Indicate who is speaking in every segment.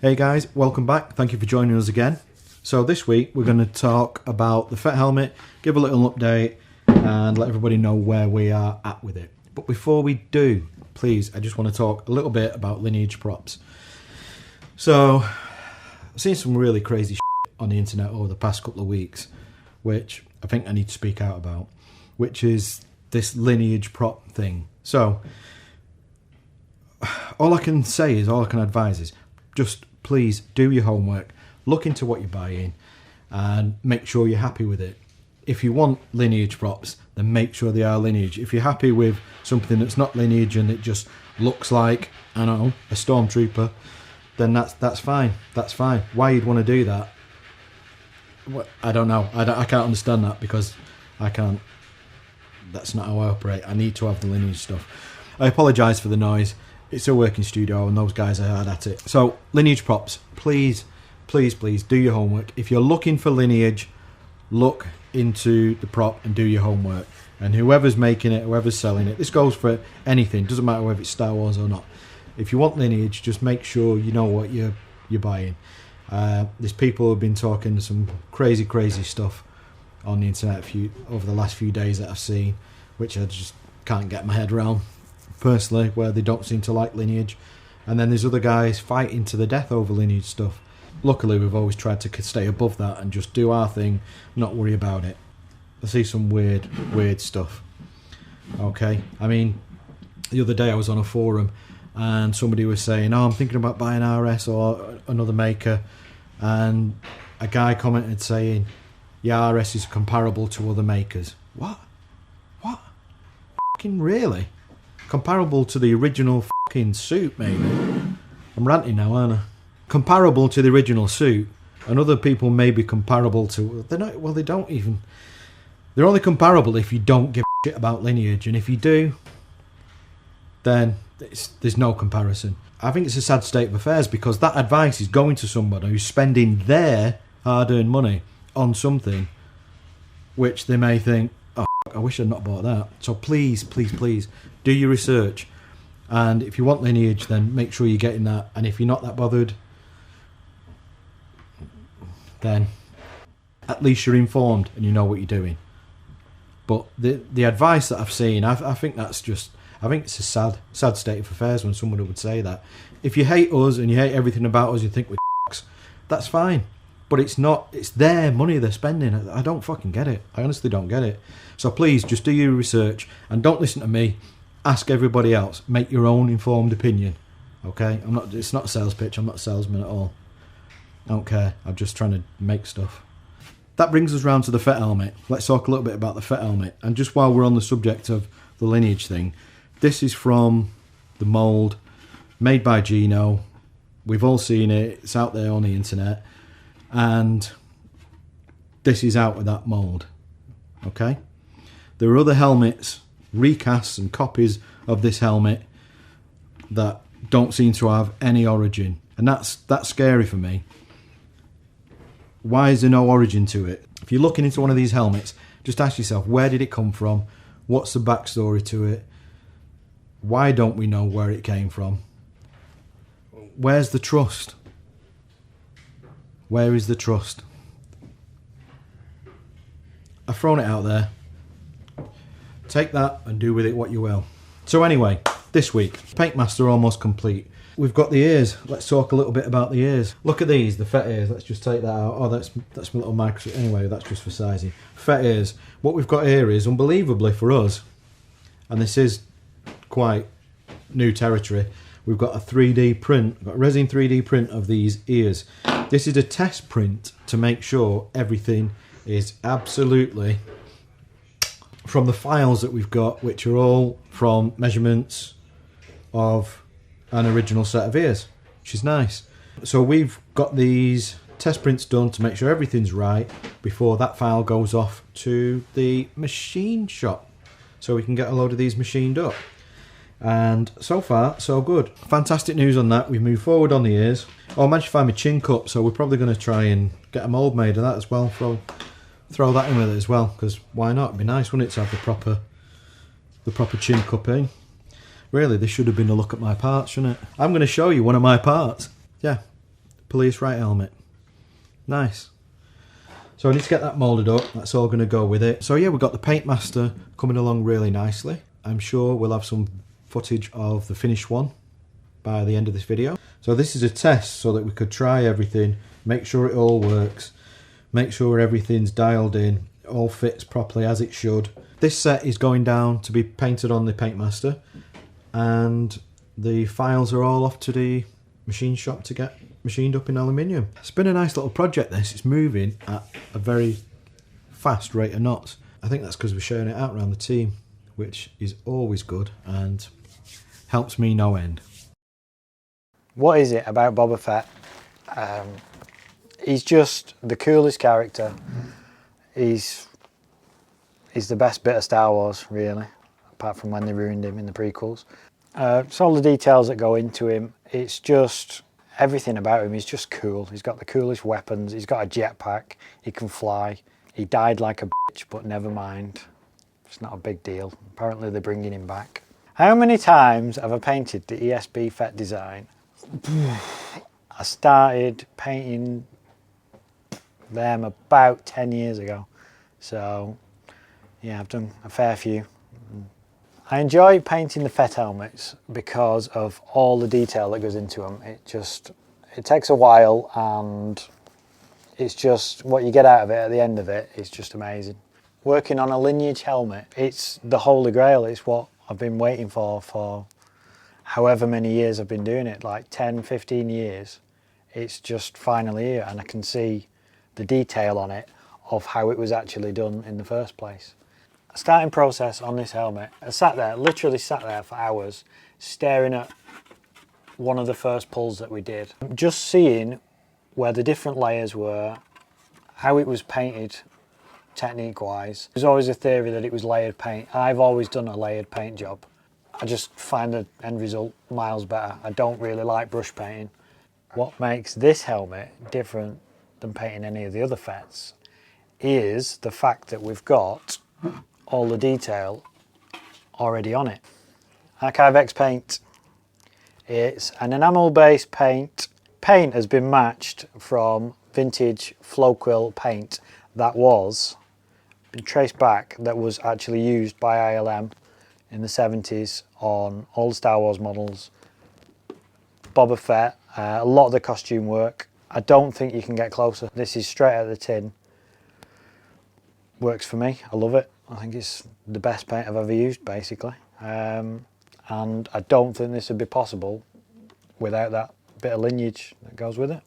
Speaker 1: Hey guys, welcome back. Thank you for joining us again. So this week we're going to talk about the Fett helmet, give a little update and let everybody know where we are at with it. But before we do, please, I just want to talk a little bit about Lineage props. So I've seen some really crazy shit on the internet over the past couple of weeks, which I think I need to speak out about, which is this Lineage prop thing. So all I can say is, all I can advise is, just please do your homework, look into what you're buying and make sure you're happy with it. If you want Lineage props, then make sure they are Lineage. If you're happy with something that's not Lineage and it just looks like, I don't know, a Stormtrooper, then that's fine. That's fine. Why you'd want to do that, I don't know. I can't understand that, because I can't. That's not how I operate. I need to have the Lineage stuff. I apologise for the noise. It's a working studio and those guys are hard at it. So Lineage props, please, please, please do your homework. If you're looking for Lineage, look into the prop and do your homework. And whoever's making it, whoever's selling it, this goes for anything. Doesn't matter whether it's Star Wars or not. If you want Lineage, just make sure you know what you're buying. There's people who've been talking some crazy stuff on the internet over the last few days that I've seen, which I just can't get my head around personally, where they don't seem to like Lineage. And then there's other guys fighting to the death over Lineage stuff. Luckily we've always tried to stay above that and just do our thing, not worry about it. I see some weird stuff. Okay, I mean, the other day I was on a forum and somebody was saying, oh, I'm thinking about buying RS or another maker, and a guy commented saying, yeah, RS is comparable to other makers. What fucking really? Comparable to the original fucking suit, maybe. I'm ranting now, aren't I? Comparable to the original suit, and other people may be comparable to. They're not. Well, they don't even. They're only comparable if you don't give a shit about Lineage, and if you do, then there's no comparison. I think it's a sad state of affairs, because that advice is going to somebody who's spending their hard-earned money on something which they may think, oh, I wish I'd not bought that. So please, please, please, do your research. And if you want Lineage, then make sure you're getting that. And if you're not that bothered, then at least you're informed and you know what you're doing. But the advice that I've seen, I think that's just, I think it's a sad state of affairs when somebody would say that. If you hate us and you hate everything about us, you think we're that's fine. But it's not, it's their money they're spending. I don't fucking get it. I honestly don't get it. So please, just do your research and don't listen to me. Ask everybody else. Make your own informed opinion. Okay? It's not a sales pitch. I'm not a salesman at all. I don't care. I'm just trying to make stuff. That brings us round to the Fett helmet. Let's talk a little bit about the Fett helmet. And just while we're on the subject of the Lineage thing, this is from the mould made by Gino. We've all seen it. It's out there on the internet. And this is out of that mould. Okay? There are other helmets, recasts and copies of this helmet that don't seem to have any origin. And that's scary for me. Why is there no origin to it? If you're looking into one of these helmets, just ask yourself, where did it come from? What's the backstory to it? Why don't we know where it came from? Where's the trust? Where is the trust? I've thrown it out there. Take that and do with it what you will. So anyway, this week, Paintmaster almost complete. We've got the ears. Let's talk a little bit about the ears. Look at these, the Fett ears. Let's just take that out. Oh, that's my little micro. Anyway, that's just for sizing. Fett ears. What we've got here is, unbelievably for us, and this is quite new territory, we've got a 3D print, we've got a resin 3D print of these ears. This is a test print to make sure everything is absolutely from the files that we've got, which are all from measurements of an original set of ears, which is nice. So we've got these test prints done to make sure everything's right before that file goes off to the machine shop, so we can get a load of these machined up. And so far, so good. Fantastic news on that. We've moved forward on the ears. Oh, I managed to find my chin cup, so we're probably going to try and get a mould made of that as well. Throw that in with it as well, because why not? It'd be nice, wouldn't it, to have the proper chin cup in. Really, this should have been a look at my parts, shouldn't it? I'm going to show you one of my parts. Yeah, police right helmet. Nice. So I need to get that moulded up. That's all going to go with it. So yeah, we've got the paint master coming along really nicely. I'm sure we'll have some footage of the finished one by the end of this video. So this is a test so that we could try everything, make sure it all works, make sure everything's dialed in, all fits properly as it should. This set is going down to be painted on the paint master, and the files are all off to the machine shop to get machined up in aluminium. It's been a nice little project this. It's moving at a very fast rate of knots. I think that's because we're sharing it out around the team, which is always good and helps me no end.
Speaker 2: What is it about Boba Fett? He's just the coolest character. He's the best bit of Star Wars, really, apart from when they ruined him in the prequels. It's all the details that go into him. It's just everything about him is just cool. He's got the coolest weapons. He's got a jetpack. He can fly. He died like a bitch, but never mind. It's not a big deal. Apparently they're bringing him back. How many times have I painted the ESB Fett design? I started painting them about 10 years ago. So yeah, I've done a fair few. I enjoy painting the Fett helmets because of all the detail that goes into them. It takes a while, and it's just what you get out of it at the end of it is just amazing. Working on a Lineage helmet, it's the holy grail. It's what I've been waiting for however many years I've been doing it, like 10, 15 years. It's just finally here, and I can see the detail on it of how it was actually done in the first place. Starting process on this helmet, I sat there, literally sat there for hours, staring at one of the first pulls that we did. Just seeing where the different layers were, how it was painted technique-wise. There's always a theory that it was layered paint. I've always done a layered paint job. I just find the end result miles better. I don't really like brush painting. What makes this helmet different than painting any of the other Fetts is the fact that we've got all the detail already on it. Archive X paint. It's an enamel based paint. Paint has been matched from vintage flow quill paint that was traced back, that was actually used by ILM in the 70s on all the Star Wars models. Boba Fett, a lot of the costume work. I don't think you can get closer. This is straight out of the tin. Works for me, I love it. I think it's the best paint I've ever used, basically. And I don't think this would be possible without that bit of lineage that goes with it.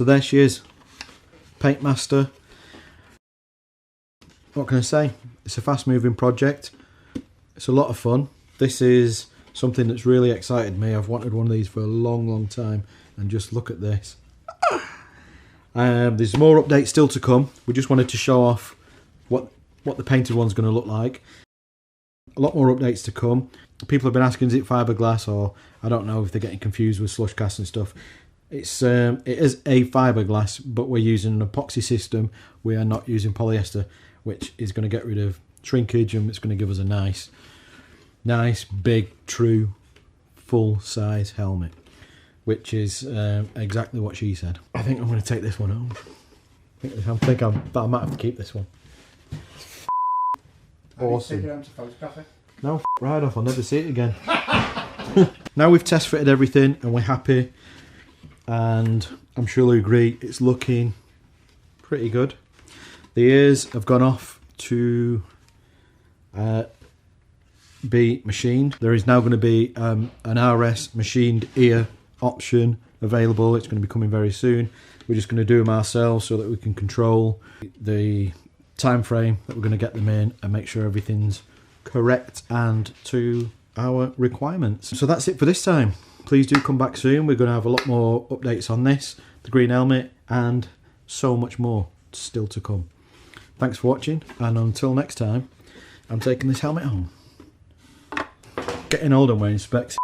Speaker 1: So there she is, Paint Master. What can I say? It's a fast moving project. It's a lot of fun. This is something that's really excited me. I've wanted one of these for a long time, and just look at this. There's more updates still to come. We just wanted to show off what the painted one's going to look like. A lot more updates to come. People have been asking, is it fiberglass, or I don't know if they're getting confused with slush cast and stuff. It is a fiberglass, but we're using an epoxy system. We are not using polyester, which is going to get rid of shrinkage, and it's going to give us a nice big true full size helmet, which is exactly what she said. I think I'm going to take this one home. I might have to keep this one. Awesome.
Speaker 3: Take it home to photograph it.
Speaker 1: No, right off, I'll never see it again. Now we've test fitted everything and we're happy, and I'm sure you'll agree it's looking pretty good. The ears have gone off to be machined. There is now going to be an RS machined ear option available. It's going to be coming very soon. We're just going to do them ourselves so that we can control the time frame that we're going to get them in and make sure everything's correct and to our requirements. So that's it for this time. Please do come back soon. We're going to have a lot more updates on this, the green helmet, and so much more still to come. Thanks for watching, and until next time, I'm taking this helmet home. Getting old and wearing specs.